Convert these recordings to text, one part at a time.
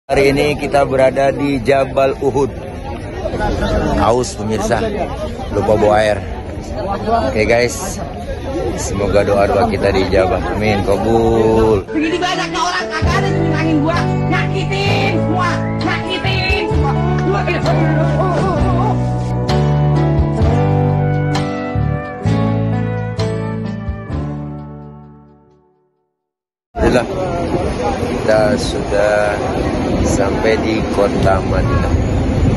Hari ini kita berada di Jabal Uhud. Haus pemirsa, lupa bawa air. Oke guys, semoga doa-doa kita dijabah. Amin, kabul. Begini banyaknya orang kagak ada yang nyangin gua, nyakitin semua. Alhamdulillah, kita sudah sampai di kota Madinah.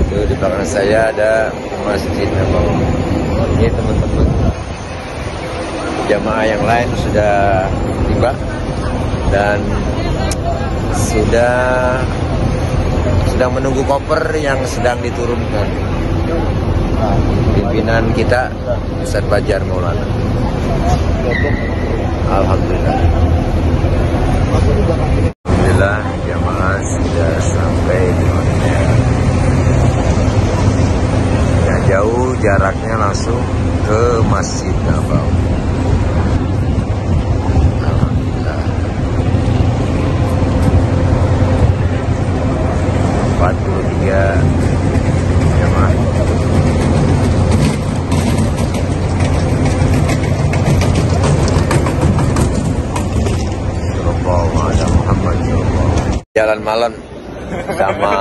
Itu di belakang saya ada Masjid Nabawi. Ini teman-teman jamaah yang lain sudah tiba dan sedang menunggu koper yang sedang diturunkan. Pimpinan kita Ustaz Fajar Maulana. Alhamdulillah. Alhamdulillah, jamaah sudah sampai di hotel. Yang jauh jaraknya langsung ke Masjid Nabawi. Alhamdulillah. 43 jamaah. Jalan malam sama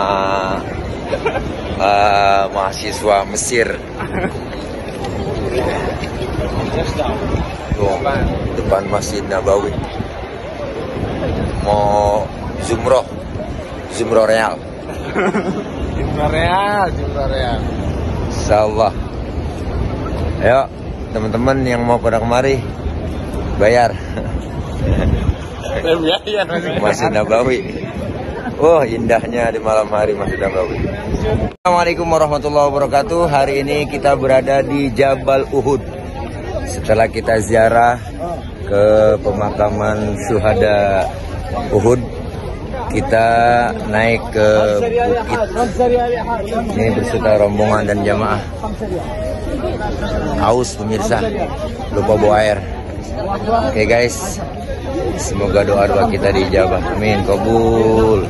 mahasiswa Mesir. Tuh, depan Masjid Nabawi. Mau Zumroh Real. Jumroh Real. Insyaallah. Ayo teman-teman yang mau pada kemari bayar. Masjid Nabawi. Oh, indahnya di malam hari Masjid Nabawi. Assalamualaikum warahmatullahi wabarakatuh. Hari ini kita berada di Jabal Uhud. Setelah kita ziarah ke pemakaman syuhada Uhud, kita naik ke bukit. Ini berserta rombongan dan jamaah. Haus pemirsa, lupa bawa air. Oke guys, semoga doa-doa kita dijabah. Amin, kabul.